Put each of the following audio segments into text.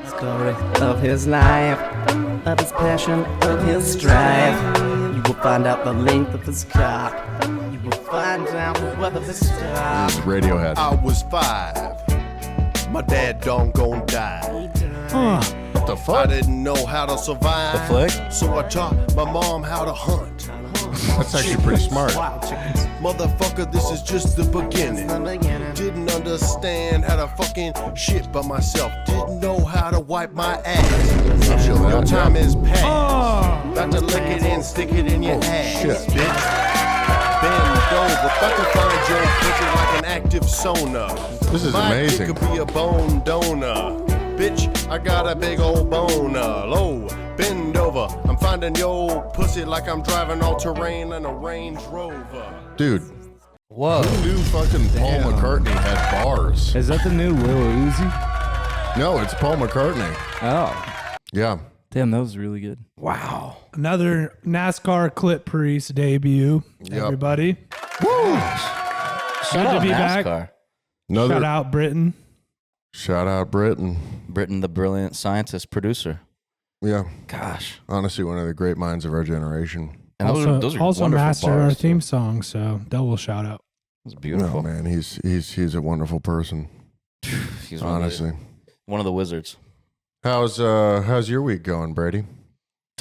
Story of his life, of his passion, of his strife. You will find out the length of his cock. You will find out whether the star. This is Radiohead. I was 5. My dad gon' die. What the I fuck? didn't know how to survive. The flick? So I taught my mom how to hunt. That's actually pretty smart. Motherfucker, this is just the beginning. Didn't understand how to fucking shit by myself. Didn't know how to wipe my ass. I feel that. Your time is past. About to lick it in, stick it in your ass, shit. bitch. Bend over, about to find your pussy like an active sonar. This is My amazing. dick could be a bone donor. Bitch, I got a big old boner. Low, bend over. I'm finding your pussy like I'm driving all terrain in a Range Rover. Dude, Whoa. who knew fucking Paul McCartney had bars? Is that the new Lil Uzi? No, it's Paul McCartney. Oh. Yeah. Damn, that was really good. Wow. Another NASCAR Clip Priest debut. Yep. Everybody. Shout Good to out be NASCAR. back. Another Shout out Britain. shout out Britain. Britain, the brilliant scientist, producer. Yeah. Gosh. Honestly, one of the great minds of our generation. And Also, those are also wonderful mastered bars, our too. theme song, so double shout out. It's beautiful. Oh man, he's a wonderful person. He's Honestly. one of the wizards. How's your week going, Brady?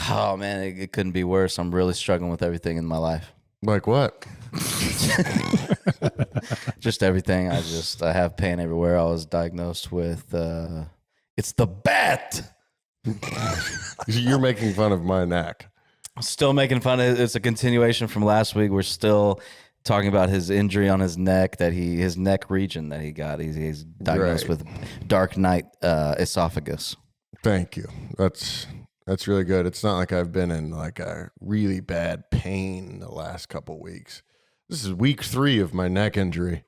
Oh man, it couldn't be worse. I'm really struggling with everything in my life. Like what? Just everything. I have pain everywhere. I was diagnosed with it's the bat. You're making fun of my neck. Still making fun of it. It's a continuation from last week. We're still talking about his injury on his neck, his neck region that he got. He's diagnosed Right. with dark night esophagus. Thank you. That's really good. It's not like I've been in like a really bad pain the last couple weeks. This is week 3 of my neck injury.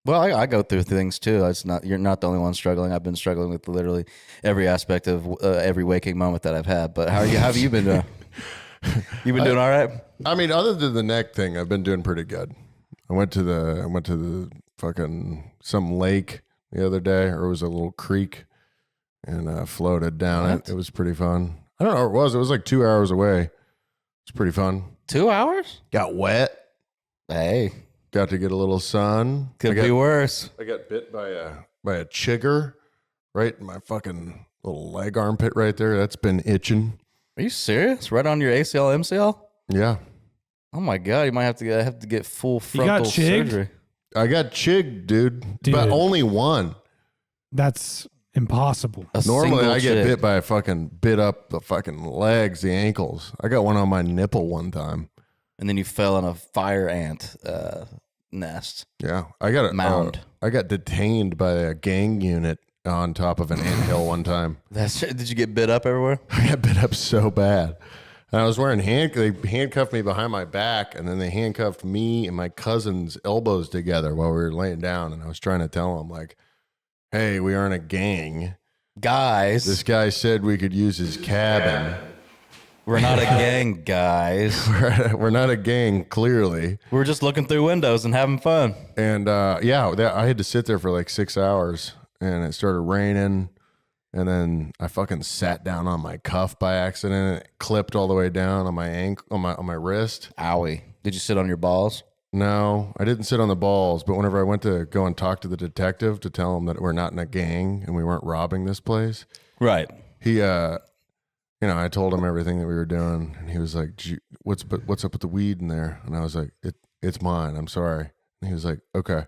Well, I go through things too. You're not the only one struggling. I've been struggling with literally every aspect of every waking moment that I've had. But how have you been doing? You been doing all right? I mean, other than the neck thing, I've been doing pretty good. I went to the fucking some lake the other day, or it was a little creek, and floated down it. It was pretty fun. I don't know what it was. It was like 2 hours away. It's pretty fun. 2 hours? Got wet. Hey, Got to get a little sun. could be worse. I got bit by a chigger right in my fucking little leg armpit right there. That's been itching. Are you serious? Right on your ACL, MCL? Yeah. Oh my god, you might have to get full got frontal chigged? surgery. I got chigged, dude. Dude. But only one. That's impossible. A Normally single I get chig. bit by a fucking bit up the fucking legs, the ankles. I got one on my nipple one time. And then you fell in a fire ant nest. Yeah. I got Mound. I got detained by a gang unit on top of an anthill one time. Did you get bit up everywhere? I got bit up so bad. And I was wearing they handcuffed me behind my back, and then they handcuffed me and my cousin's elbows together while we were laying down. And I was trying to tell them, like, hey, we aren't a gang. Guys, This guy said we could use his cabin. we're not a gang, guys. We're not a gang, clearly. We're just looking through windows and having fun. And I had to sit there for like 6 hours, and it started raining. And then I fucking sat down on my cuff by accident. And it clipped all the way down on my ankle, on my wrist. Owie. Did you sit on your balls? No, I didn't sit on the balls. But whenever I went to go and talk to the detective to tell him that we're not in a gang and we weren't robbing this place, Right. he, I told him everything that we were doing, and he was like, "What's up with the weed in there?" And I was like, "It's mine. I'm sorry." And he was like, "Okay."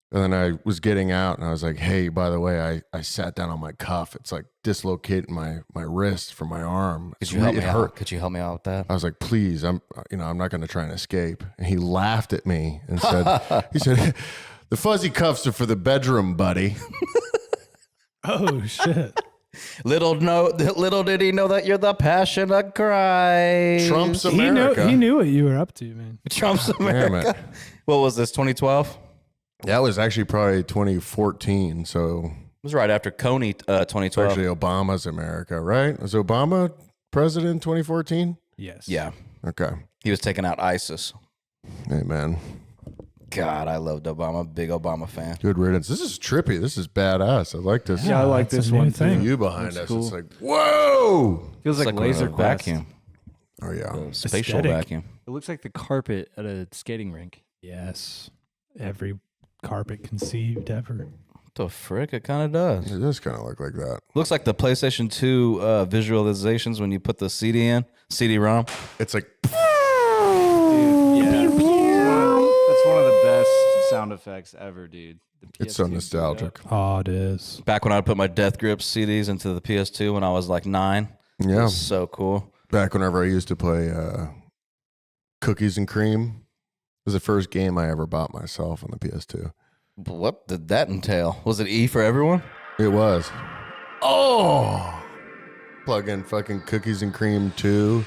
And then I was getting out, and I was like, "Hey, by the way, I sat down on my cuff. It's like dislocating my wrist from my arm. Could you help me It out? hurt." Could you help me out with that? I was like, "Please, I'm not going to try and escape." And he laughed at me and said, "He said, the fuzzy cuffs are for the bedroom, buddy." Oh, shit. Little did he know that you're the passion of Christ. Trump's America. He knew what you were up to, man. Trump's Damn America. it. What was this, 2012? That was actually probably 2014. So It was right after Coney 2012. actually Obama's America, right? Was Obama president in 2014? Yes. Yeah. Okay. He was taking out ISIS. Hey, man. God, I loved Obama. Big Obama fan. Good riddance. This is trippy. This is badass. I like this. Yeah, I like that's this a new one thing. too. You behind Looks us. cool. It's like, whoa. Feels like It's laser a quest. vacuum. Oh, yeah. A spatial Aesthetic. vacuum. It looks like the carpet at a skating rink. Yes. Every carpet conceived ever. What the frick? It kind of does. It does kind of look like that. Looks like the PlayStation 2 visualizations when you put the CD in, CD-ROM. It's like, Yeah. That's one of the best sound effects ever, dude. The it's so PS2 nostalgic. Oh, it is. Back when I would put my Death Grip CDs into the PS2 when I was like 9. It Yeah. was so cool. Back whenever I used to play Cookies and Cream, it was the first game I ever bought myself on the PS2. What did that entail? Was it E for everyone? It was. Oh! Plug in fucking Cookies and Cream 2.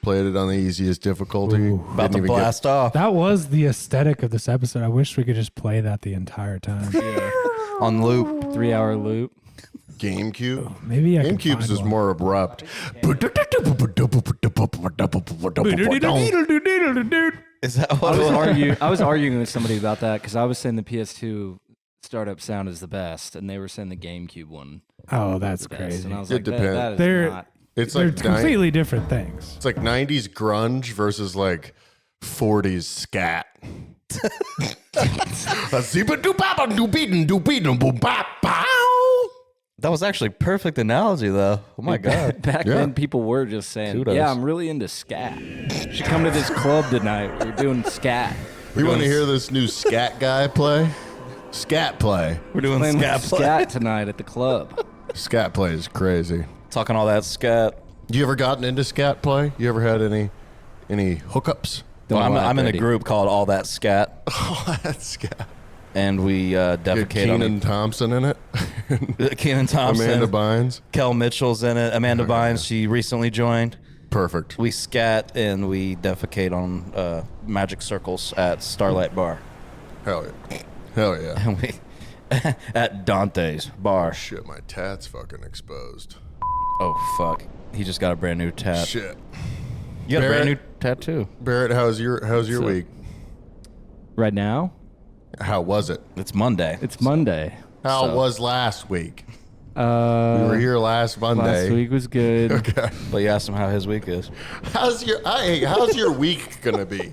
Played it on the easiest difficulty. Ooh. About Didn't to even blast off That was the aesthetic of this episode. I wish we could just play that the entire time. on loop. 3-hour loop. GameCube. Maybe I can GameCube's find is one. more abrupt. Is that I what was, it was? I was arguing with somebody about that because I was saying the PS2 startup sound is the best, and they were saying the GameCube one Oh, that's is the best. crazy. And I was It like, depends. that is They're- not. It's They're like completely different things. it's like 90s grunge versus like 40s scat. That was actually perfect analogy, though. Oh my god. Back Yeah. then, people were just saying, Kudos. "Yeah, I'm really into scat. You should come to this club tonight. We're doing scat. You want to hear this new scat guy play? Scat play. We're doing Playing scat play. scat tonight at the club." Scat play is crazy. Talking all that scat. You ever gotten into scat play? You ever had any hookups? Well, Don't lie, I'm in a Brady. group called All That Scat, Oh, that's scat. and we Get defecate on Keenan Thompson in it. it. Keenan Thompson, Amanda Bynes. Kel Mitchell's in it. Amanda Bynes, she recently joined. Perfect. We scat and we defecate on magic circles at Starlight Bar, Hell yeah. Hell yeah. and we at Dante's Bar. Shit, my tat's fucking exposed. Oh fuck, he just got a brand new tat. Shit. You got a brand new Barrett. tattoo. Barrett, how's your So- week? Right now, How was it? It's Monday. it's Monday. How So- was last week? We Uh, were here last Monday. last week was good. Okay. But you asked him how his week is. How's your week gonna be?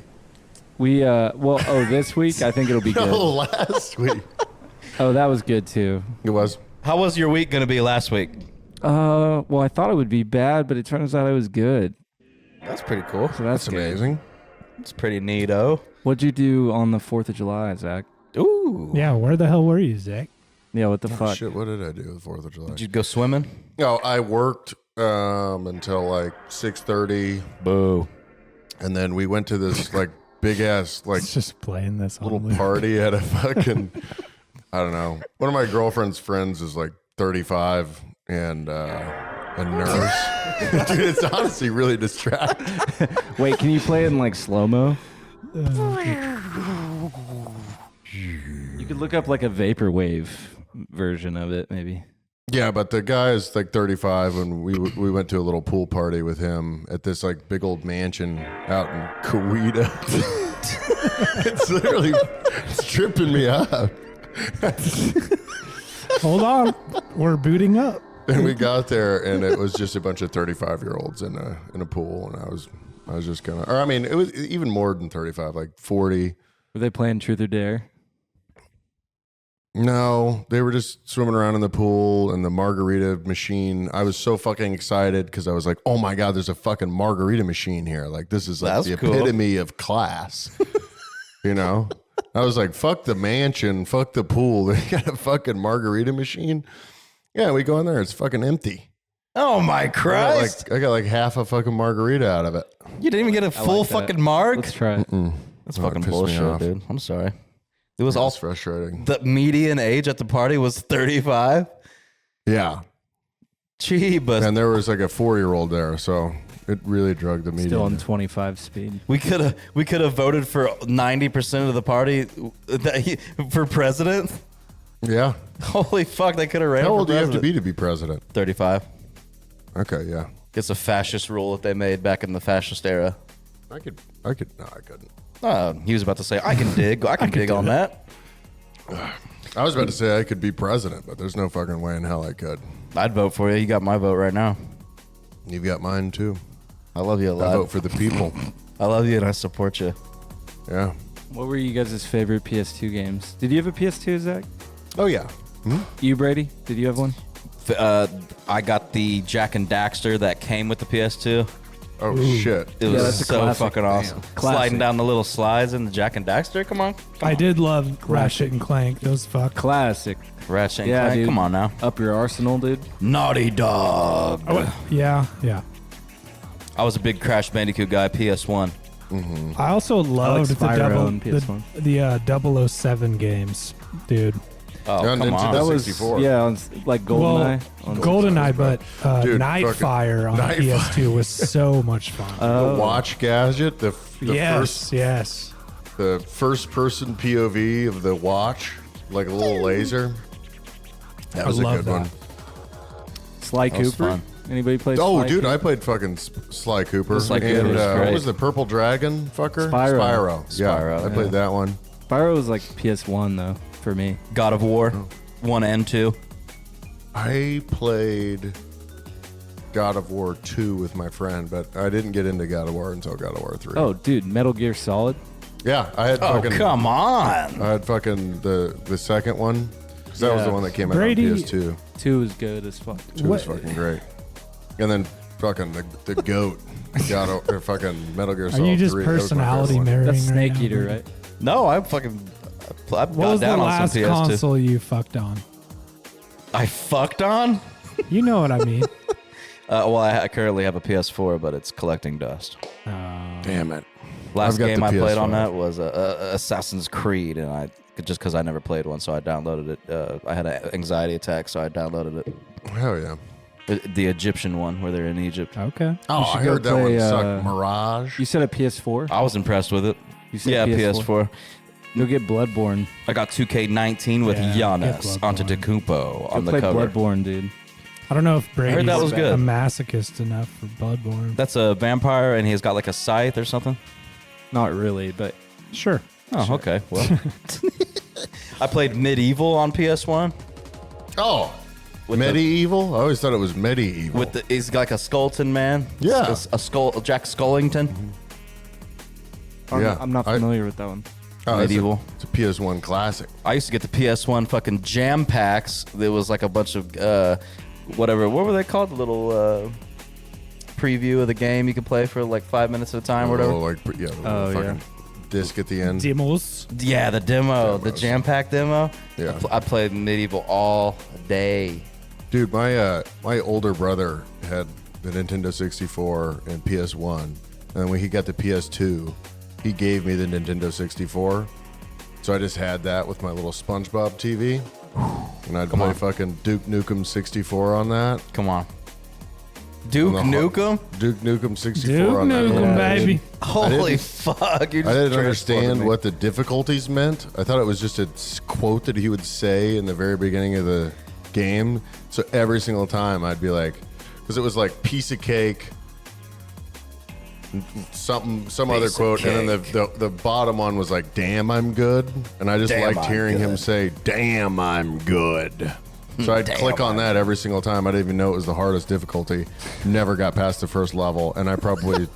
We this week I think it'll be No, good. last week. Oh, that was good too. It was. How was your week going to be last week? Well, I thought it would be bad, but it turns out it was good. That's pretty cool. So that's That's good. amazing. It's pretty neato. What'd you do on the 4th of July, Zach? Ooh. Yeah, where the hell were you, Zach? Yeah, what the Oh, fuck? shit, what did I do the 4th of July? Did you go swimming? No, I worked until like 6:30, Boo. and then we went to this like big ass like It's just playing this little on loop. party at a fucking I don't know. One of my girlfriend's friends is like 35 and a nurse. Dude, it's honestly really distracting. Wait, can you play it in like slow mo? You could look up like a vaporwave version of it, maybe. Yeah, but the guy is like 35, and we went to a little pool party with him at this like big old mansion out in Coweta. It's literally it's tripping me up. Hold on. We're booting up. And we got there, and it was just a bunch of 35-year-olds in a pool, and I was just gonna, or I mean, it was even more than 35, like 40. Were they playing Truth or Dare? No, they were just swimming around in the pool and the margarita machine. I was so fucking excited because I was like, oh my God, there's a fucking margarita machine here. Like, this is like That's the cool. epitome of class. You know? I was like, fuck the mansion, fuck the pool. They got a fucking margarita machine. Yeah, we go in there, it's fucking empty. Oh my Christ. I got like half a fucking margarita out of it. You didn't even get a full that. fucking marg? Let's try it. That's Oh, it fucking pissed me bullshit, off. dude. I'm sorry. It was All all frustrating. the median age at the party was 35. Yeah. Gee, but And there was like a 4-year-old there, so It really drugged the media. Still on 25 speed. We could have voted for 90% of the party for president. Yeah. Holy fuck, they could have ran. How for old do you have president. to be president? 35. Okay, yeah. It's a fascist rule that they made back in the fascist era. I couldn't. He was about to say, I can dig. I can dig on that. I was about to say I could be president, but there's no fucking way in hell I could. I'd vote for you. You got my vote right now. You've got mine too. I love you a I lot. vote for the people. I love you and I support you. Yeah. What were you guys' favorite PS2 games? Did you have a PS2, Zach? Oh yeah. You, Brady? Did you have one? I got the Jack and Daxter that came with the PS2. Oh shit. It was that's a so classic. fucking awesome. Classic. Sliding down the little slides in the Jack and Daxter. Come on. I did love Ratchet and Clank. Those fuck. Classic. Ratchet and Yeah, Clank. dude. Come on now. Up your arsenal, dude. Naughty Dog. Yeah. I was a big Crash Bandicoot guy, PS1. I also loved Spyro on PS1. the 007 games, dude. Oh, On come Nintendo on. That was 64. yeah, on, like GoldenEye. Well, GoldenEye, but Dude, Nightfire on fucking PS2 was so much fun. The watch gadget, the yes. the first person POV of the watch, like a little laser. That was a love good that. one. Sly That was Cooper. fun. Anybody play? Oh, Sly dude, Cooper? I played fucking Sly Cooper. Sly and Cooper was what great. was the Purple Dragon fucker? Spyro. Yeah, Spyro, I played that one. Spyro was like PS1 though for me. God of War 1 and 2. I played God of War 2 with my friend, but I didn't get into God of War until God of War 3. Oh, dude, Metal Gear Solid. Yeah, I had Oh, fucking come on. I had fucking the second one. 'Cause that was Yeah. the one that came out Brady- on PS2. 2 is good as fuck. 2 was fucking great. And then fucking the goat. Fucking Metal Gear Are Solid you just 3. That was my personality favorite one. mirroring That's Snake right now, Eater, Brady? right? No, I What got was the down on last some PS2. console you fucked on? I fucked on? You know what I mean. Well, I currently have a PS4, but it's collecting dust. Damn it. Last I've got game the I played on PS5. that was Assassin's Creed, and I just because I never played one, so I downloaded it. I had an anxiety attack, so I downloaded it. Hell yeah. The Egyptian one, where they're in Egypt. Okay. Oh, should I go heard that play, one sucked. Mirage. You said a PS4. I was impressed with it. You said Yeah, PS4. PS4. You'll get Bloodborne. I got 2K19 with Yeah, Giannis get Antetokounmpo on Go the play cover. Bloodborne, dude. I don't know if Brady's that was good. a masochist enough for Bloodborne. That's a vampire, and he's got like a scythe or something. Not really, but Sure. Oh, okay. Well, I played Medieval on PS1. Oh, With Medieval? I always thought it was Medieval. He's like a skeleton man. Yeah. a skull, Jack Skullington. Yeah, I'm not familiar with that one. Oh, Medieval. It's a PS1 classic. I used to get the PS1 fucking jam packs. There was like a bunch of whatever. What were they called? The little preview of the game you could play for like 5 minutes at a time or whatever. The Oh, fucking disc at the end. Demos. Yeah, the demo, the Demos. jam pack demo. Yeah. I played Medieval all day. Dude, my older brother had the Nintendo 64 and PS1, and when he got the PS2, he gave me the Nintendo 64. So I just had that with my little SpongeBob TV, and I'd play fucking Duke Nukem 64 on that. Come on. Duke On the Nukem? Duke Nukem 64 Duke on that. Nukem, baby. Holy fuck. You I didn't just understand transported me. what the difficulties meant. I thought it was just a quote that he would say in the very beginning of the game. So every single time I'd be like, because it was like piece of cake, some other Piece of quote, and then cake. the bottom one was like, "Damn, I'm good," and I just Damn, liked I'm hearing him good. say, "Damn, I'm good." So I'd click on that every single time. I didn't even know it was the hardest difficulty. Never got past the first level, and I probably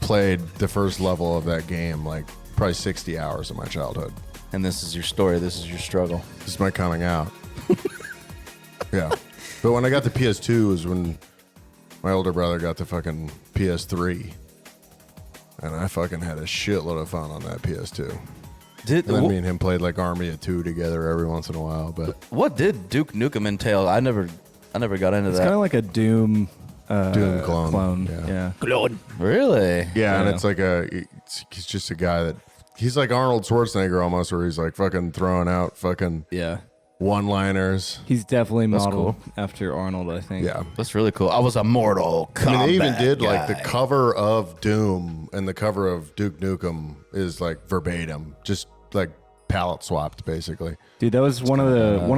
played the first level of that game like probably 60 hours of my childhood. And this is your story. This is your struggle. This is my coming out. Yeah. But when I got the PS2 was when my older brother got the fucking PS3. And I fucking had a shitload of fun on that PS2. Did And then me and him played like Army of Two together every once in a while. But what did Duke Nukem entail? I never got into It's that. kind of like a Doom Doom clone. Yeah. Really? yeah, and Yeah. it's like he's just a guy that he's like Arnold Schwarzenegger almost, where he's like fucking throwing out fucking Yeah. one-liners. He's definitely That's modeled after Arnold, I think. Yeah. That's really cool. I was a Mortal Kombat I mean, they even did guy. like the cover of Doom and the cover of Duke Nukem is like verbatim, just like palette swapped basically. Dude, that was one of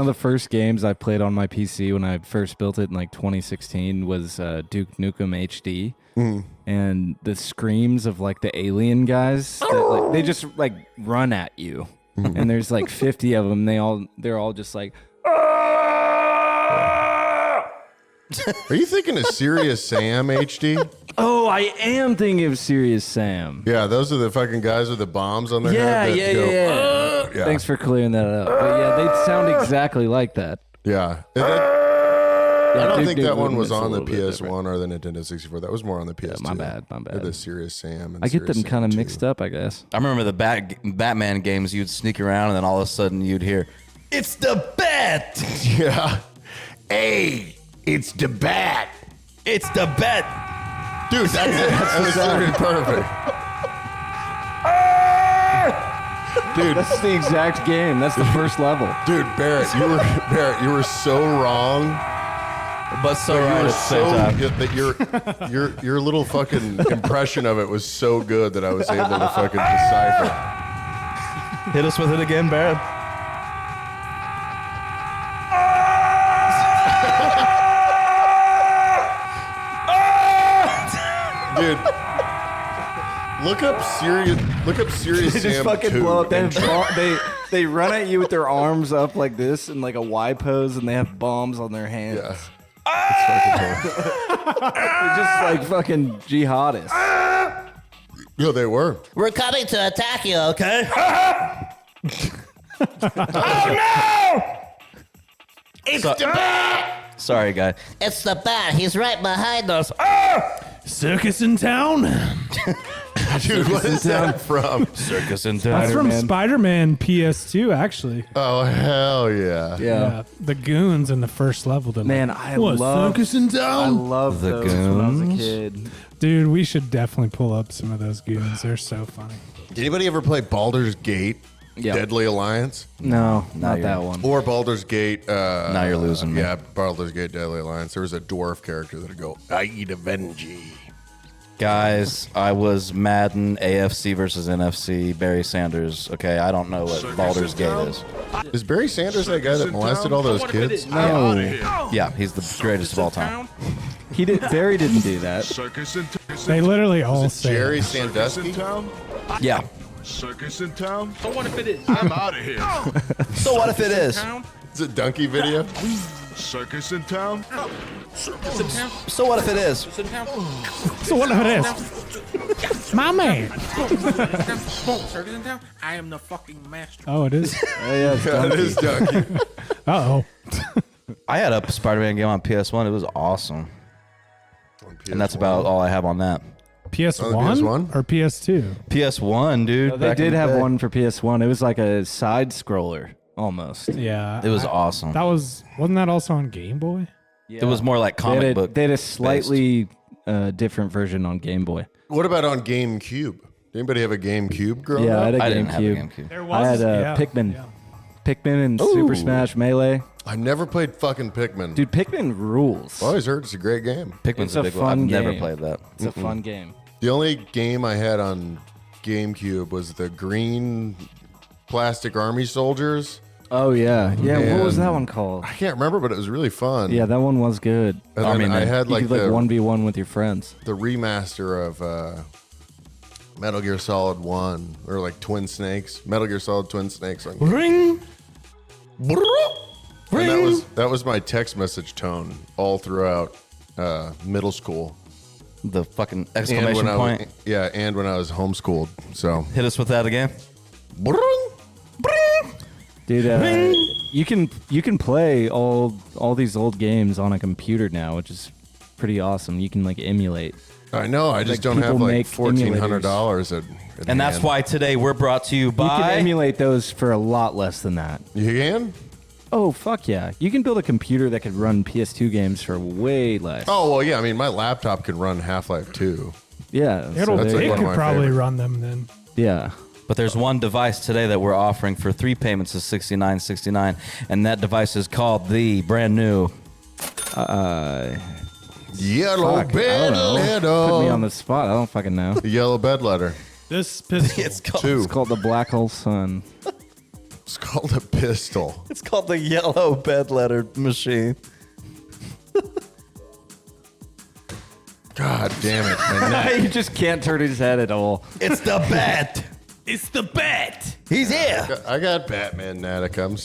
the first games I played on my PC when I first built it in like 2016 was Duke Nukem HD. And the screams of like the alien guys, that, like, they just like run at you. And there's like 50 of them. They're all just like, Are you thinking of Serious Sam HD? oh, I am thinking of Serious Sam. Yeah, those are the fucking guys with the bombs on their Yeah, head. yeah, that go, yeah. yeah. Thanks for clearing that up. But yeah, they sound exactly like that. Yeah. I don't Duke think that Nukem one was is a on the little bit different. PS1 or the Nintendo 64. That was more on the PS2. My bad. They're the Serious Sam. And I get them Serious kind of Sam mixed 2. up, I guess. I remember the Batman games. You'd sneak around, and then all of a sudden you'd hear, "It's the Bat! Yeah. Hey, it's the Bat. It's the Bat!" Dude, that's it. That's literally perfect. Dude, That's the exact game. That's the first level. dude, Barrett, you were so wrong. But so But right you at were the same so time. good that your little fucking impression of it was so good that I was able to fucking decipher. Hit us with it again, Barrett. Dude, look up Serious They Sam just fucking 2 blow up. and They run at you with their arms up like this in like a Y pose, and they have bombs on their hands. Yeah. It's fucking terrible. They're just like fucking jihadists. Yo, they were. We're coming to attack you, okay? Sorry, guy. It's the bat. He's right behind us. Circus in town. Dude, what is that from? Circus in That's from Spider-Man. Spider-Man PS2, actually. Oh, hell yeah. Yeah. The goons in the first level. they're Man, like, I what, love circus in I town. love The those when I was a Goons? kid. Dude, we should definitely pull up some of those goons. They're so funny. Did anybody ever play Baldur's Gate? Yeah. Deadly Alliance? No, not you're- that one. Or Baldur's Gate. Now you're losing me. Yeah, Baldur's Gate Deadly Alliance. There was a dwarf character that would go, I eat a Venji. Guys, I was Madden AFC versus NFC, Barry Sanders. Okay, I don't know what Baldur's Gate is. Is Barry Sanders that guy that molested all those kids? No, Yeah, he's the greatest of all time. he did. Barry didn't do that. Circus in They literally all say Jerry it. Sandusky? town? Yeah. Circus in town? So what if it is? I'm out of here. So what if it is? Is it Donkey Video? Circus in town? So what if it is? So what if it is? My man. Circus in town? I am the fucking master. Oh, it is? Yeah, it's Yeah, it is Donkey. Uh-oh. I had a Spider-Man game on PS1. It was awesome. And that's about all I have on that. PS1, PS1? or PS2? PS1, dude. They back in did the have day. one for PS1. It was like a side scroller almost. Yeah. It was awesome. That wasn't that also on Game Boy? Yeah. It was more like They comic had, book. they had a slightly different version on Game Boy. What about on GameCube? Anybody have a GameCube growing Yeah, I up? had a I didn't have a GameCube. GameCube. There I had yeah, Pikmin. yeah. Pikmin and Super Smash Melee. I never played fucking Pikmin. Dude, Pikmin rules. I always heard it's a great game. Pikmin's It's a a big one. I've fun never game. played that. It's a fun game. The only game I had on GameCube was the green plastic army soldiers. Oh yeah, yeah. What was And- that one called? I can't remember, but it was really fun. Yeah, that one was good. And I then mean, I had You like could like the 1v1 with your friends. the remaster of Metal Gear Solid 1 or like Twin Snakes. Metal Gear Solid Twin Snakes on Ring. And that was my text message tone all throughout middle school. The fucking And exclamation when point. and when I was homeschooled. So Hit us with that again. Dude, you can play all these old games on a computer now, which is pretty awesome. You can like emulate. I know, I just Like, don't have people like make $1,400 at And that's hand. why today we're brought to you You by. can emulate those for a lot less than that. You can? Oh fuck yeah! You can build a computer that could run PS2 games for way less. Oh well, yeah. I mean, my laptop can run Half-Life 2. yeah. It'll That's like it one of could my probably favorite. run them then. yeah. But there's one device today that we're offering for 3 payments of $69.69, and that device is called the brand new. Yellow Fuck, I bed don't know. letter. Put me on the spot. I don't fucking know. The yellow bed letter. This pistol. It's called. 2. It's called the Black Hole Sun. It's called a pistol. It's called the yellow bed letter machine. God damn it. My neck. You just can't turn his head at all. It's the bat. It's the bat. He's here. I got Batman Natic. I'm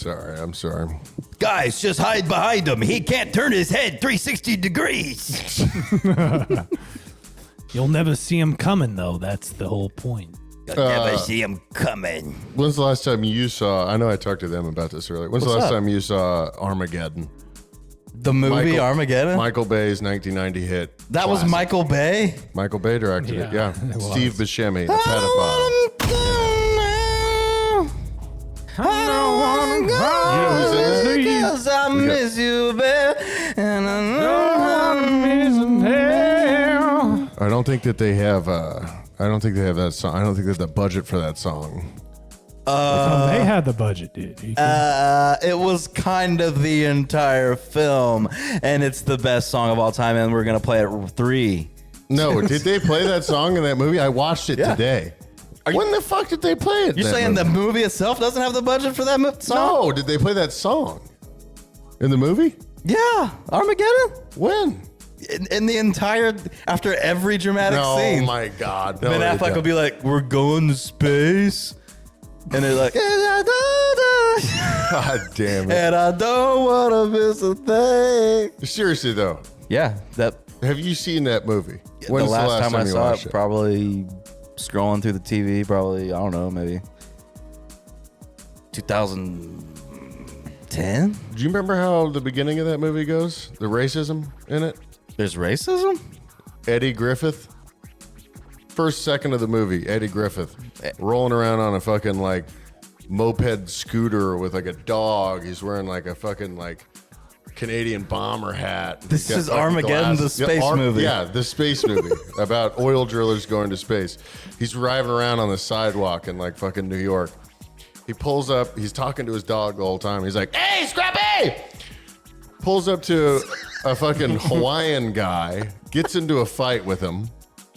sorry. Guys, just hide behind him. He can't turn his head 360 degrees. You'll never see him coming, though. That's the whole point. You'll never see him coming. When's the last time you saw, I know I talked to them about this earlier. When's the What's last up? time you saw Armageddon? The movie Armageddon? Michael Bay's 1990 hit. That was classic. Michael Bay? Michael Bay directed it, yeah. it was. Steve Buscemi, a pedophile. I don't want to go because I miss you, babe. And I know I'm missing hell. I don't think that they have, that song. I don't think they have the budget for that song. They had the budget, dude. It was kind of the entire film, and it's the best song of all time, and we're going to play it 3. No, did they play that song in that movie? I watched it today. When the fuck did they play it? You're saying the movie itself doesn't have the budget for that song? No, did they play that song in the movie? Yeah, Armageddon? When? In the entire, after every dramatic scene. Oh my God. No, Ben they Affleck don't. will be like, we're going to space. And they're like, God damn it. and I don't want to miss a thing. Seriously though, Yeah, that have you seen that movie? the When's last time I you saw watched it, probably scrolling through the TV, probably, I don't know, maybe 2010? Do you remember how the beginning of that movie goes? The racism in it? There's racism? Eddie Griffith. First second of the movie, Eddie Griffith rolling around on a fucking like moped scooter with like a dog. He's wearing like a fucking like Canadian bomber hat. This He's got is fucking Armageddon, the space movie. Yeah, the space movie about oil drillers going to space. He's driving around on the sidewalk in like fucking New York. He pulls up. He's talking to his dog the whole time. He's like, "Hey, Scrappy!" Pulls up to a fucking Hawaiian guy, gets into a fight with him,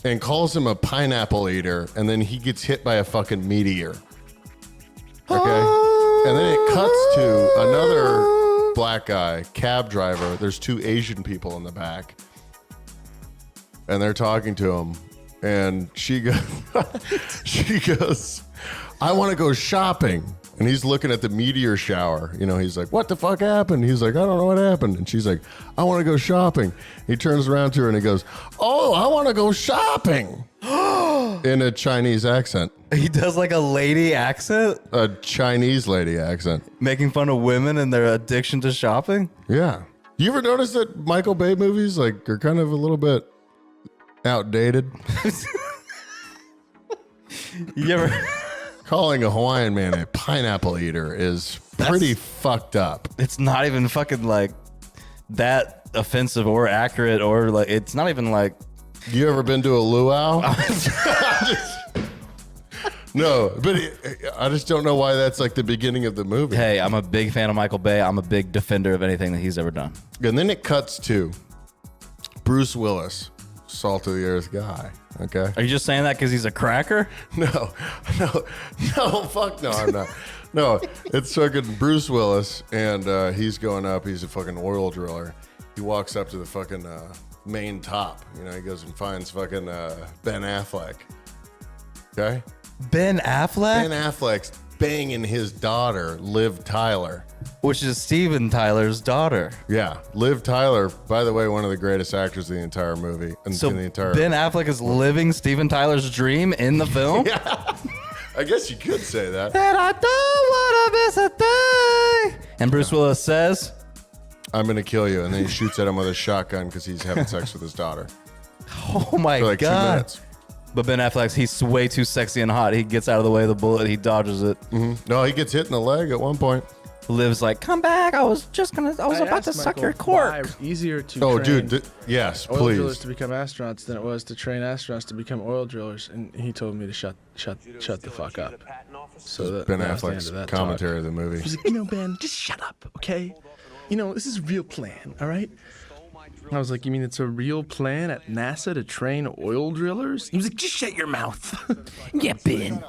and calls him a pineapple eater, and then he gets hit by a fucking meteor. Okay? And then it cuts to another black guy, cab driver. There's 2 Asian people in the back. And they're talking to him. And she goes, I want to go shopping. And he's looking at the meteor shower. You know, he's like, what the fuck happened? He's like, I don't know what happened. And she's like, I want to go shopping. He turns around to her and he goes, oh, I want to go shopping. In a Chinese accent. He does like a lady accent, A Chinese lady accent. making fun of women and their addiction to shopping. Yeah. You ever notice that Michael Bay movies like are kind of a little bit outdated? You ever? Calling a Hawaiian man a pineapple eater is pretty fucked up. It's not even fucking like that offensive or accurate or like it's not even like. You ever been to a luau? No, but I just don't know why that's like the beginning of the movie. Hey, I'm a big fan of Michael Bay. I'm a big defender of anything that he's ever done. And then it cuts to Bruce Willis, salt of the earth guy. Okay. Are you just saying that because he's a cracker? No, fuck no, I'm not. No, it's fucking Bruce Willis, and he's going up. He's a fucking oil driller. He walks up to the fucking main top. You know, he goes and finds fucking Ben Affleck. Okay? Ben Affleck? Ben Affleck's banging his daughter, Liv Tyler. Which is Steven Tyler's daughter. Yeah, Liv Tyler, by the way, one of the greatest actors in the entire movie. So in the entire Ben Affleck is living Steven Tyler's dream in the film? Yeah. I guess you could say that. And I don't want to miss a thing. And Bruce Willis says, I'm going to kill you. And then he shoots at him with a shotgun because he's having sex with his daughter. oh my For like 2 God. minutes. But Ben Affleck's, he's way too sexy and hot. He gets out of the way of the bullet. He dodges it. No, he gets hit in the leg at one point. Liv's like, come back. I was about to suck your cork. Easier to Oh, train dude, yes, oil drillers please. to become astronauts than it was to train astronauts to become oil drillers, and he told me to shut the fuck up. So that Ben was the end Affleck's of that commentary of the movie. He's like, Ben, just shut up, okay? This is a real plan, all right? I was like, you mean it's a real plan at NASA to train oil drillers? He was like, just shut your mouth. Yeah, Ben.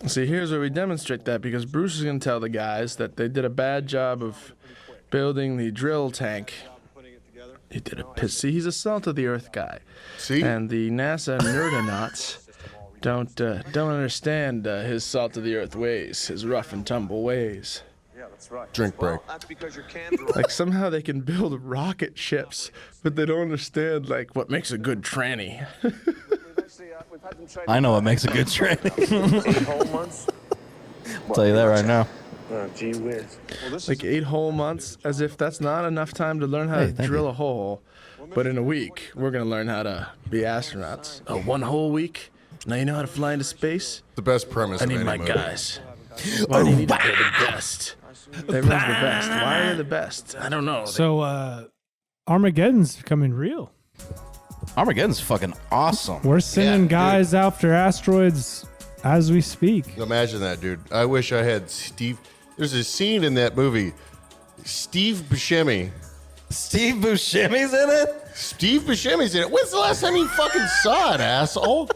See, here's where we demonstrate that, because Bruce is going to tell the guys that they did a bad job of building the drill tank. He did a piss. See, he's a salt-of-the-earth guy. See? And the NASA nerdonauts don't understand his salt-of-the-earth ways, his rough-and-tumble ways. Drink break. Like, somehow they can build rocket ships, but they don't understand, like, what makes a good tranny. I know what makes a good train. I'll tell you that right now. Gee whiz. Like 8 whole months, as if that's not enough time to learn how to drill a hole. But in a week, we're going to learn how to be astronauts. Oh, 1 whole week? Now you know how to fly into space? The best premise I of need any my movie. guys. Why do you need to be the best? Everyone's the best. Why are they the best? I don't know. So, Armageddon's becoming real. Armageddon's fucking awesome. We're sending dude. guys after asteroids as we speak. Imagine that, dude. I wish I had Steve. There's a scene in that movie. Steve Buscemi. Steve Buscemi's in it? Steve Buscemi's in it. When's the last time you fucking saw it, asshole?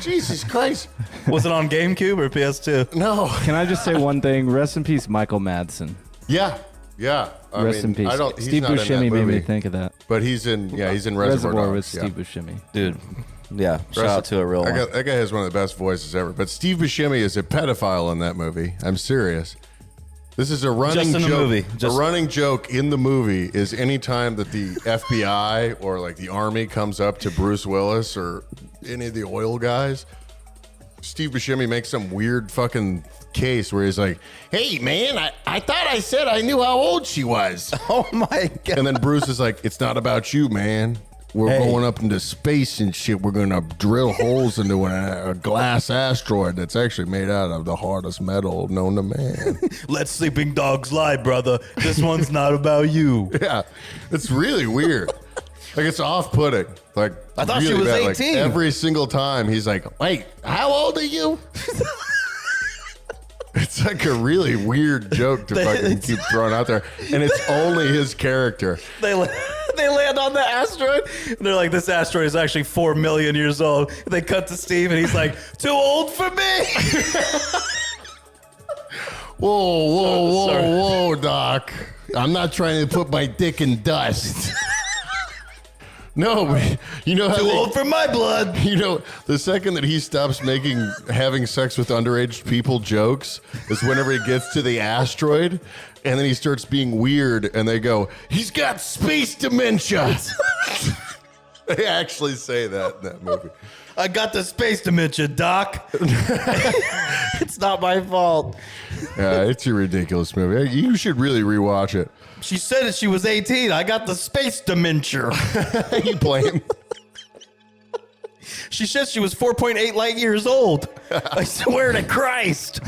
Jesus Christ. Was it on GameCube or PS2? No. Can I just say one thing? Rest in peace, Michael Madsen. Yeah. Rest in peace. I don't, he's Steve not in that Buscemi made me movie, think of that. But he's in Reservoir with Dogs. Steve Buscemi. Dude, yeah, shout out to a real one. That guy has one of the best voices ever. But Steve Buscemi is a pedophile in that movie. I'm serious. This is a running Just in the joke. movie. A running joke in the movie is anytime that the FBI or like the Army comes up to Bruce Willis or any of the oil guys, Steve Buscemi makes some weird fucking case where he's like, "Hey man, I thought I said I knew how old she was." Oh my God. And then Bruce is like, "It's not about you, man. We're going up into space and shit. We're going to drill holes into a glass asteroid that's actually made out of the hardest metal known to man." Let sleeping dogs lie, brother. This one's not about you. Yeah, it's really weird. Like, it's off-putting. Like, I thought really she was bad. Like, 18. every single time he's like, "Wait, how old are you?" It's like a really weird joke to fucking keep throwing out there, and it's only his character. They land on the asteroid, and they're like, this asteroid is actually 4 million years old. They cut to Steve, and he's like, too old for me. Whoa, Doc. I'm not trying to put my dick in dust. No, but you know how Too old for my blood. You know, the second that he stops having sex with underage people jokes is whenever he gets to the asteroid, and then he starts being weird, and they go, "He's got space dementia." They actually say that in that movie. I got the space dementia, Doc. It's not my fault. Yeah, it's a ridiculous movie. You should really rewatch it. She said that she was 18. I got the space dementia. You blame. She said she was 4.8 light years old. I swear to Christ.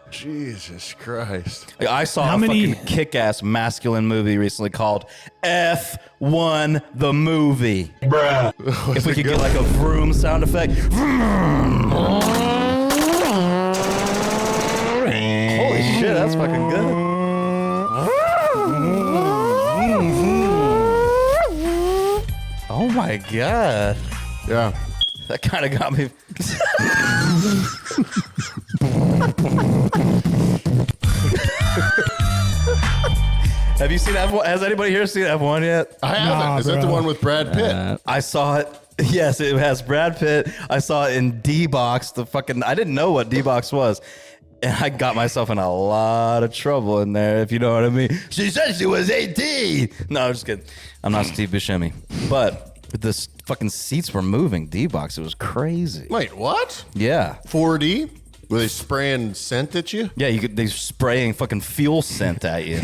Jesus Christ. I saw a fucking kick-ass masculine movie recently called F1 the Movie. Bruh. If we could get like a vroom sound effect. Holy shit, that's fucking good. Oh my God. Yeah. That kind of got me. Have you seen F1? Has anybody here seen F1 yet? I haven't. Is that the one with Brad Pitt? I saw it. Yes, it has Brad Pitt. I saw it in D-Box. I didn't know what D-Box was. And I got myself in a lot of trouble in there, if you know what I mean. She said she was 18. No, I'm just kidding. I'm not Steve Buscemi. But the fucking seats were moving. D-Box, it was crazy. Wait, what? Yeah. 4D? Were they spraying scent at you? Yeah, they're spraying fucking fuel scent at you.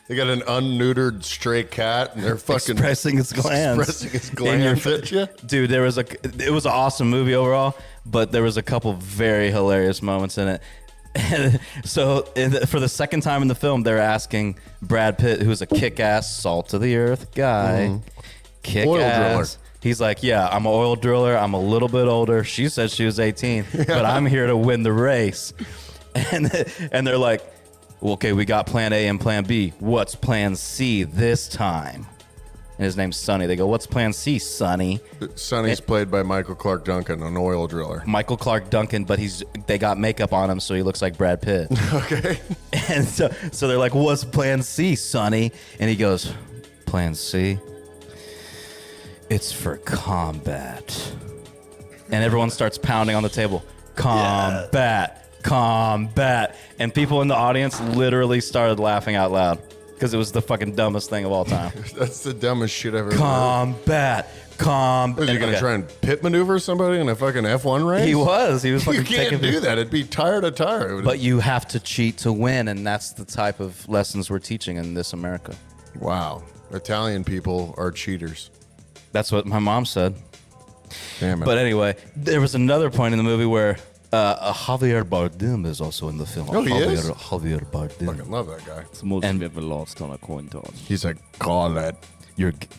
They got an unneutered stray cat, and they're fucking expressing its glands. Expressing its glands at you? Dude, it was an awesome movie overall, but there was a couple very hilarious moments in it. So for the second time in the film, they're asking Brad Pitt, who's a kick-ass, salt-of-the-earth guy, kick-ass. He's like, yeah, I'm an oil driller. I'm a little bit older. She said she was 18, but I'm here to win the race. And they're like, well, okay, we got plan A and plan B. What's plan C this time? And his name's Sonny. They go, what's plan C, Sonny? Sonny's played by Michael Clark Duncan, an oil driller. Michael Clark Duncan, but they got makeup on him so he looks like Brad Pitt. Okay. And so they're like, what's plan C, Sonny? And he goes, plan C? It's for combat. And everyone starts pounding on the table. Combat, combat. And people in the audience literally started laughing out loud because it was the fucking dumbest thing of all time. That's the dumbest shit I've ever heard. Combat, combat. Was he going to try and pit maneuver somebody in a fucking F1 race? He was fucking You can't do that. It'd be tire to tire. But you have to cheat to win, and that's the type of lessons we're teaching in this America. Wow. Italian people are cheaters. That's what my mom said. Damn it. But anyway, there was another point in the movie where Javier Bardem is also in the film. Oh, he is? Javier Bardem. Fucking love that guy. It's the most I've ever lost on a coin toss. He's like, call it.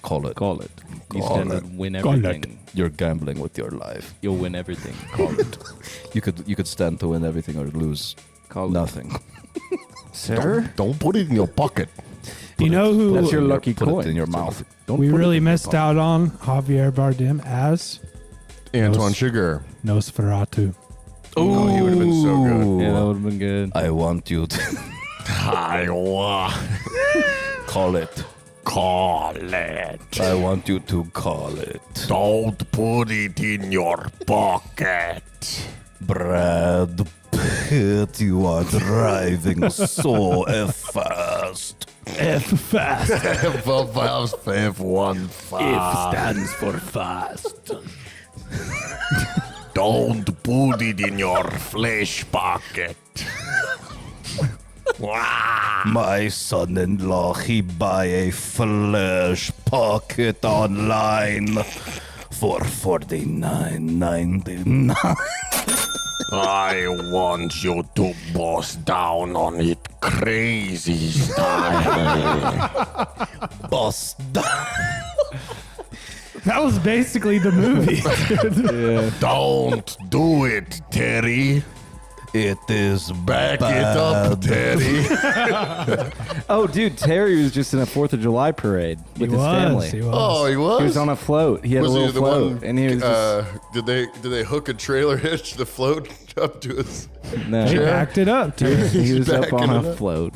Call it. Call it. You Call stand it. and win Call it. everything. You're gambling with your life. You'll win everything. Call it. You could stand to win everything or lose Call it. nothing. Sir? Don't put it in your pocket. You know who That's your lucky Put coin. it in your mouth. Don't we put it really in your missed pocket. out on? Javier Bardem as Antoine Chigurh. Nosferatu. Oh, he would have been so good. Yeah, that would have been good. I want you to call it. Call it. I want you to call it. Don't put it in your pocket. Brad Pitt, you are driving so fast. F-fast. F1 fast. stands for fast. Don't put it in your flesh pocket. My son-in-law, he buy a flesh pocket online for $49.99. I want you to bust down on it crazy style. Bust down. That was basically the movie. Don't do it, Terry. It is Back it up, Terry. Oh, dude, Terry was just in a 4th of July parade with his family. He was. Oh, he was? He was on a float. He had Was a he little the float, one? and he was Did they hook a trailer hitch the float up to his? no. He backed it up, too. He was up backing on it a up. float.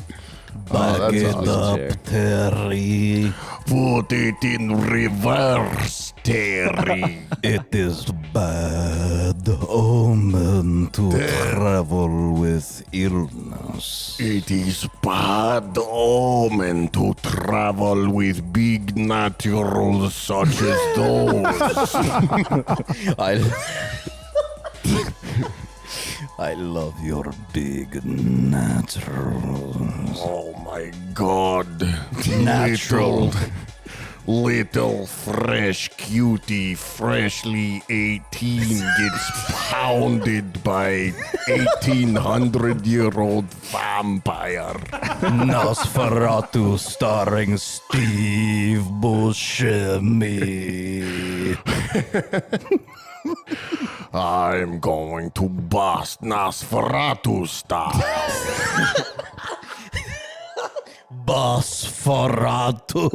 Oh, that's awesome. Chair. Terry. Put it in reverse, Terry. It is bad omen to travel with illness. It is bad omen to travel with big naturals such as those. I love your big naturals. Oh my God. Natural. Little fresh cutie, freshly 18, gets pounded by 1800-year-old vampire. Nosferatu starring Steve Buscemi. I'm going to bust Nosferatu style. Bustferatu.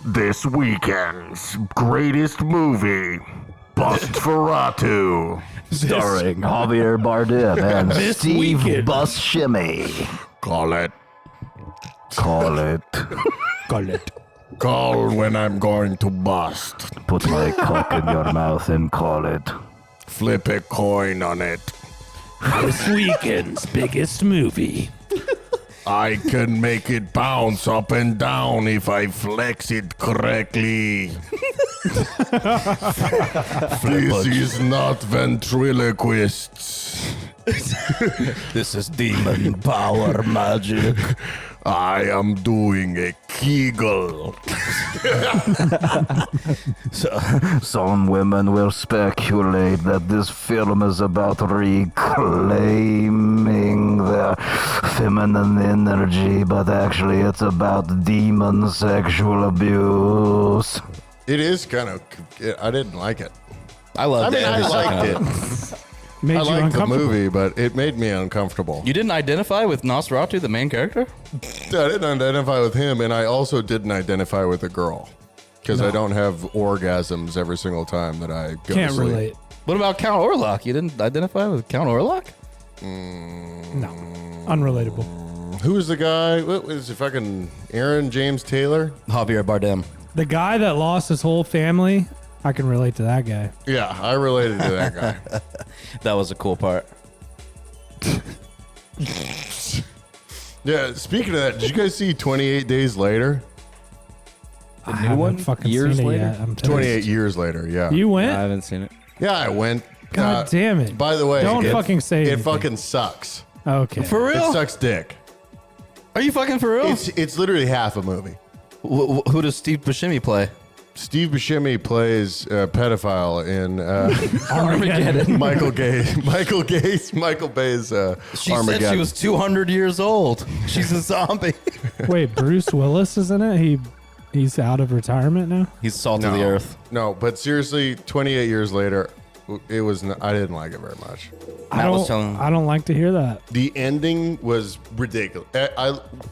This weekend's greatest movie, Bustferatu. Starring Javier Bardem and Steve Buscemi. Call it. Call it. Call it. Call when I'm going to bust. Put my cock in your mouth and call it. Flip a coin on it. This weekend's biggest movie. I can make it bounce up and down if I flex it correctly. This is not ventriloquists. This is demon power magic. I am doing a Kegel. Some women will speculate that this film is about reclaiming their feminine energy, but actually it's about demon sexual abuse. It is kind of. I didn't like it. I loved I every second liked of it. Made I you liked the uncomfortable. movie, but it made me uncomfortable. You didn't identify with Nosferatu, the main character? I didn't identify with him, and I also didn't identify with the girl because I don't have orgasms every single time that I go Can't to sleep. relate. What about Count Orlok? You didn't identify with Count Orlok? No. Unrelatable. Who was the guy? What was it? Fucking Aaron James Taylor? Javier Bardem. The guy that lost his whole family, I can relate to that guy. Yeah, I related to that guy. That was a cool part. Yeah, speaking of that, did you guys see 28 Days Later? I haven't one? fucking Years seen it later? yet. I'm 28 years later, yeah. You I went? haven't seen it. Yeah, I went. God damn it. By the way, Don't fucking say it. anything. Fucking sucks. Okay. For It real? sucks dick. Are you fucking for real? It's literally half a movie. Who does Steve Buscemi play? Steve Buscemi plays a pedophile in Armageddon. Michael Bay's She Armageddon. said she was 200 years old. She's a zombie. Wait, Bruce Willis is in it? He's out of retirement now? He's salt of the earth. No, but seriously, 28 years later, it was. I didn't like it very much. I don't like to hear that. The ending was ridiculous.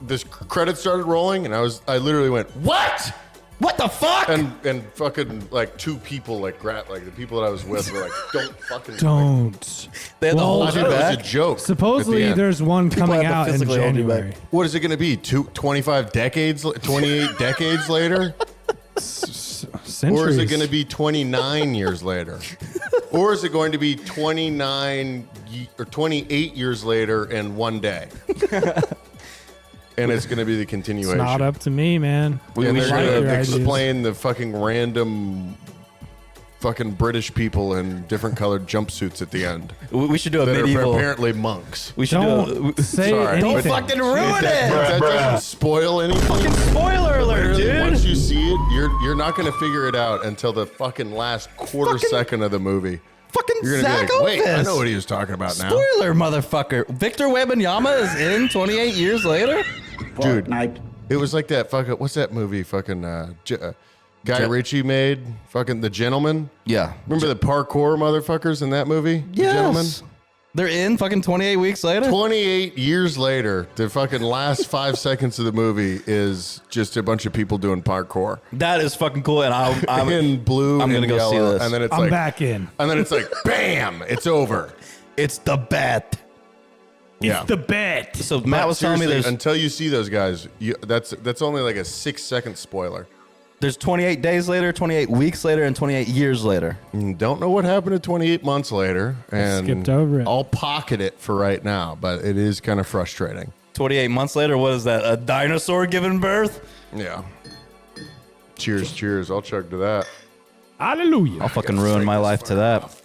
This credit started rolling, and I literally went, "What? What the fuck?" And fucking like two people like the people that I was with were like, "Don't fucking Don't. They had to Well, hold I you thought it back. was a joke. Supposedly at the end. there's one coming had to out in physically hold you back. January. What is it going to be? 28 decades later? Centuries. Or is it going to be 29 years later? Or is it going to be 28 years later and one day? And it's going to be the It's continuation. not up to me, man. And they're like going your to ideas. explain the fucking random fucking British people in different colored jumpsuits at the end. We should do a That are medieval. apparently monks. We should Don't say Sorry. anything. Don't fucking ruin it. That doesn't spoil anything. Fucking spoiler alert, Literally, dude. once you see it, you're not going to figure it out until the fucking last quarter second of the movie. Fucking You're going to Zach be like, wait, I Opus. know what he was talking about now. Spoiler, motherfucker. Victor Wembanyama is in 28 years later? Dude, it was like that fucking, what's that movie fucking Guy Ritchie made? Fucking The Gentleman? Yeah. Remember the parkour motherfuckers in that movie? The Gentleman? Yes. They're in fucking 28 weeks later? 28 years later, the fucking last 5 seconds of the movie is just a bunch of people doing parkour. That is fucking cool. And I'm in blue I'm and gonna go see yellow, this. and then it's I'm like back in. and then it's like bam, it's over. It's the bet. Yeah. The bet. So Matt was telling me Seriously, there's until you see those guys, that's only like a 6-second spoiler. there's 28 days later, 28 weeks later, and 28 years later. Don't know what happened to 28 months later, and Skipped over it. I'll pocket it for right now, but it is kind of frustrating. 28 months later, what is that? A dinosaur giving birth? Yeah. Cheers. I'll chug to that. Hallelujah. I'll fucking ruin my life to that.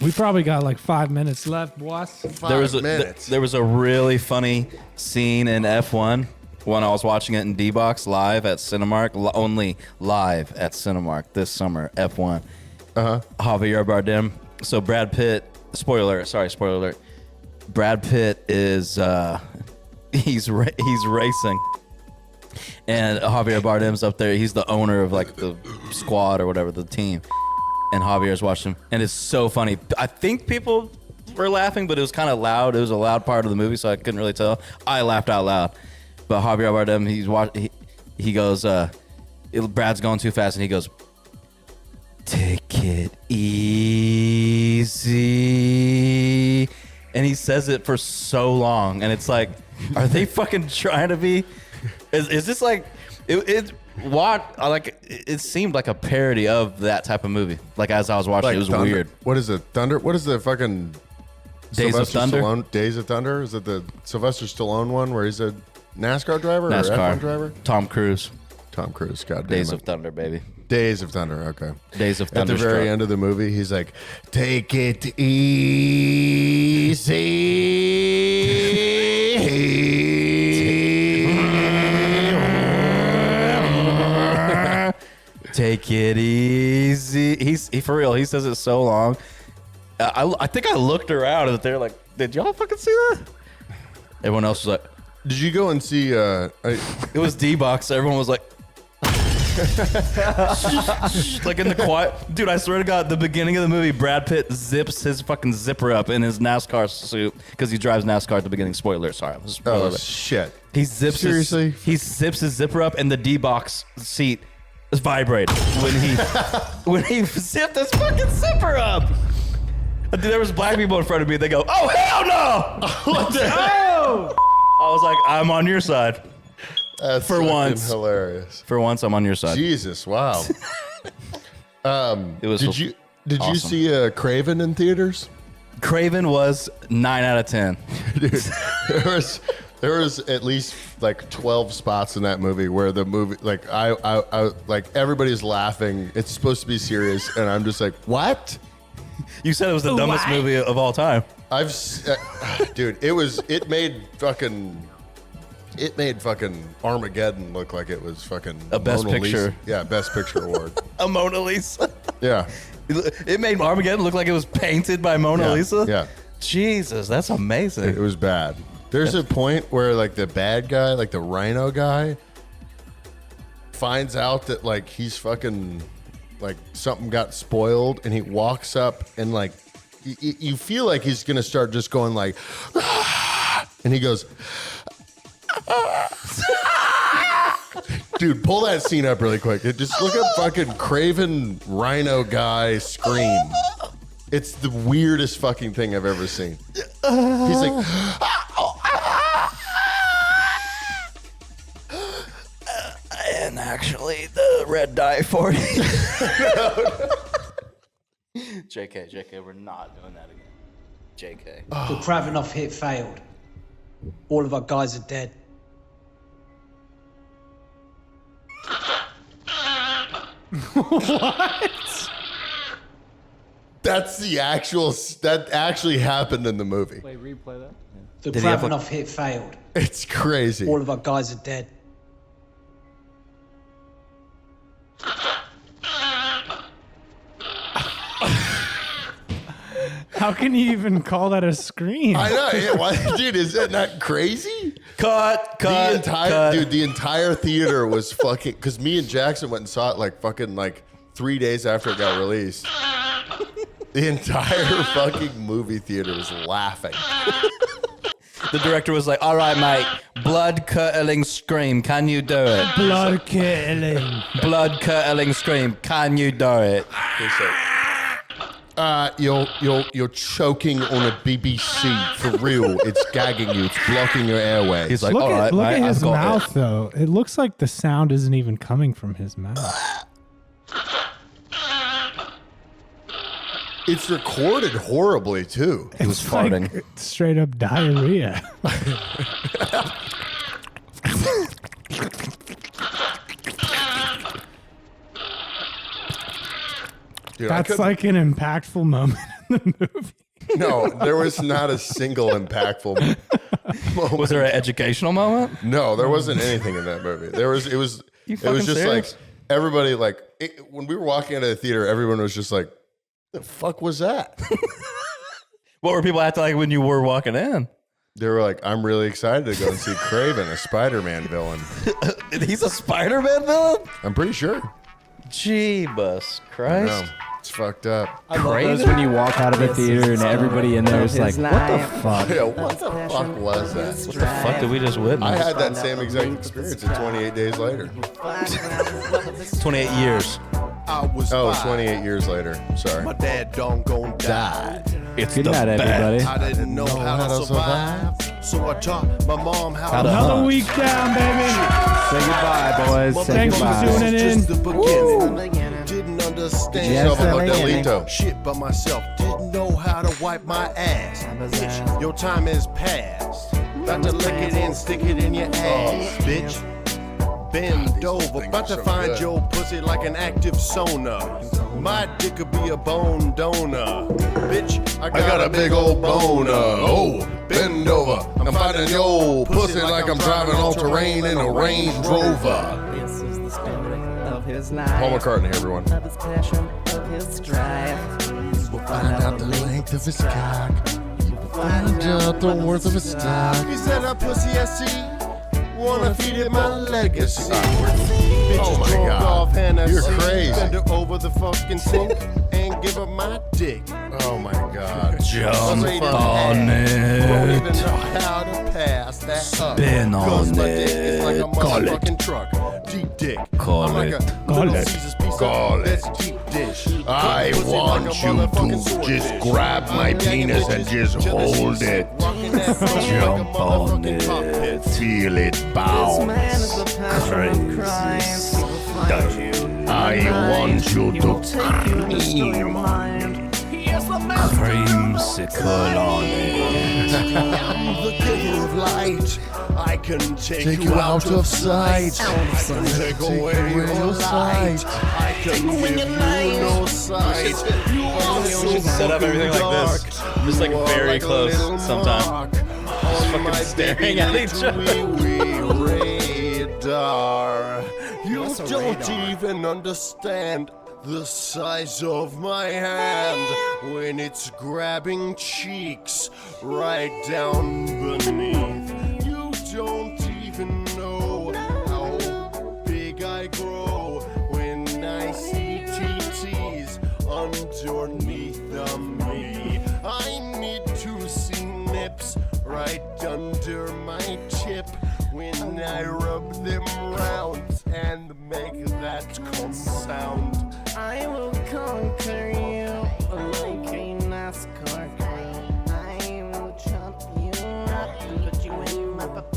We probably got like 5 minutes left, boss. There was a really funny scene in F1 when I was watching it in D-Box live at Cinemark, only live at Cinemark this summer, F1. Javier Bardem. So Brad Pitt, spoiler alert. Brad Pitt is he's racing. And Javier Bardem's up there. He's the owner of like the squad or whatever, the team. And Javier's watching him. And it's so funny. I think people were laughing, but it was kind of loud. It was a loud part of the movie, so I couldn't really tell. I laughed out loud. But Javier Bardem, he goes, Brad's going too fast, and he goes, "Take it easy." And he says it for so long. And it's like, are they fucking trying to be? Is this like, it seemed like a parody of that type of movie. Like as I was watching, Like it was Thunder. weird. What is it? Thunder? What is the fucking Days of Sylvester Thunder? Stallone? Days of Thunder? Is it the Sylvester Stallone one where he's a NASCAR driver or F1 driver? Tom Cruise. Tom Cruise. God damn Days it. of Thunder, baby. Days of Thunder. Okay. Days of At the Thunderstruck. very end of the movie, he's like, "Take it easy." Take it easy. He for real. He says it so long. I think I looked around and they're like, "Did y'all fucking see that?" Everyone else was like, Did you go and see? "It was D-Box." Everyone was like, like in the quiet. Dude, I swear to God, the beginning of the movie, Brad Pitt zips his fucking zipper up in his NASCAR suit because he drives NASCAR at the beginning. Spoiler. Sorry. Oh shit! He zips Seriously? he zips his zipper up and the D-Box seat is vibrating when he zipped his fucking zipper up. Dude, there was black people in front of me. They go, "Oh hell no!" What the hell? I was like, "I'm on your side." That's For once. hilarious. For once, I'm on your side. Jesus, wow. It was. Did you awesome. see Craven in theaters? Craven was 9 out of 10. Dude, there was at least like 12 spots in that movie where the movie, like I like everybody's laughing. It's supposed to be serious, and I'm just like, what? You said it was the dumbest movie of all time. Dude, it made fucking Armageddon look like it was fucking A Best Mona Picture. Lisa. Yeah, Best Picture award. A Mona Lisa. Yeah. It made Armageddon look like it was painted by Mona Lisa. Yeah. Jesus, that's amazing. It was bad. There's a point where like the bad guy, like the rhino guy, finds out that like he's fucking like something got spoiled, and he walks up and like you feel like he's gonna start just going like, and he goes, dude, pull that scene up really quick. Just look up fucking Craven Rhino guy scream. It's the weirdest fucking thing I've ever seen. He's like, and actually, the red dye 40. JK, we're not doing that again. JK. The Kravinoff hit failed. All of our guys are dead. What? that's that actually happened in the movie. Wait, replay that? The Did he have Kravinoff hit failed. It's crazy. All of our guys are dead. How can you even call that a scream? I know, yeah, why, dude. Is that not crazy? Cut. The entire theater was fucking. Because me and Jackson went and saw it like fucking like 3 days after it got released. The entire fucking movie theater was laughing. The director was like, "All right, mate, blood-curdling scream. Can you do it? Blood curdling. Blood-curdling scream. Can you do it?" You're choking on a BBC for real. It's gagging you. It's blocking your airway. He's like, Look "All right, look mate, at his I've got mouth, it." though. It looks like the sound isn't even coming from his mouth. It's recorded horribly too. He was It's farting. like straight up diarrhea. Dude, That's like an impactful moment in the movie. No, there was not a single impactful moment. Was there an educational moment? No, there wasn't anything in that movie. It was just fucking serious? like everybody like when we were walking out of the theater, everyone was just like, "The fuck was that?" What were people acting like when you were walking in? They were like, "I'm really excited to go and see Craven, a Spider-Man villain." He's a Spider-Man villain? I'm pretty sure. Jeebus I Christ. know. It's fucked up. I love those when you walk out of the theater and everybody in there is like, what the fuck? Yeah, what the fuck was that? What the fuck did we just witness? I had that same exact experience at 28 days later. 28 years. I was 28 years later. Sorry. My dad don't gon' die. It's Good the night, everybody. I didn't know how to survive, so I taught my mom how to Another week down, baby. Say goodbye, boys. Say Thanks for goodbye. tuning in. Just the beginning. Didn't understand Yes, Yourself a the beginning. Modelito. shit by myself. Didn't know how to wipe my ass. Bitch, your time is past. Got to lick it in, stick it in your ass, bitch. bend over, about to find your pussy like an active sonar. My dick could be a bone donor. Bitch, I got a big old boner. Oh, bend over. I'm finding your pussy like I'm driving all terrain in a Range Rover. This is the story of his life. Paul McCartney, everyone. Of his passion, of his strife. We'll Find out the length of his cock. Find out the worth of his stock. He said a pussy I see. Wanna feed it my legacy. Bitches my drunk God. off Hennessy. You're crazy. Bend her over the fucking sink and give her my dick. Oh my God. Jump on it. Don't even know how to pass that up. Spin Cause on my dick is like a it. Call it. motherfucking truck. Deep dick. Call I'm like it. a Call Little it. Caesar's pizza. Call That's it. deep dish. I Pussy want like a you motherfucking to sword just dish. grab my I'm gagging penis and bitches just to the hold seat, it. rocking that phone like a Jump on motherfucking cockpit. Feel it This bounce. man is the passion of Christ. He will find you. I want you He will to take you and destroy your cream. mind. He is the master. Creamsicle on it. I'm the giver of light. I can take you out of sight. I can take away your sight. I can give you no sight. You are so set up everything like this. dark. Just like You are very like a close little sometime. mark on my staring at each other. wee radar. You don't even understand the size of my hand when it's grabbing cheeks right down beneath. You don't even know how big I grow when I see TTs underneath the me. I need to see nips right under my chip when I rub them round and make that cum sound. I will call